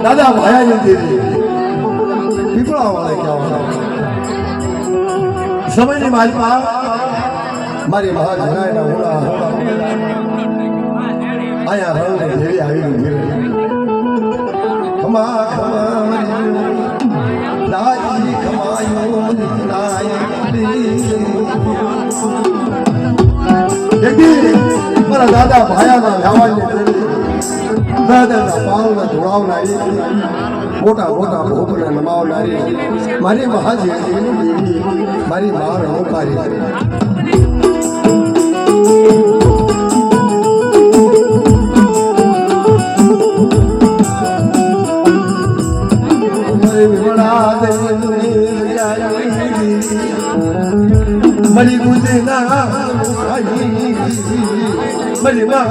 દાદા ભાયાની દેવી પીપળા વાળે કહેવાના સમયની માલમાં મારી મહાજનાયના હોળા આયા રણની દેવી આવીને ઘેરે ખમા ખમા દાઈ ખમાયો મારા દાદા ભાયાના લાવાની દાદાના પાવના ધોળાવનારી મોટા મોટા ભોગને નમાવનારી મારી મહાજેઠી મારી મા રમોકારી મરી ગુજના મરી મા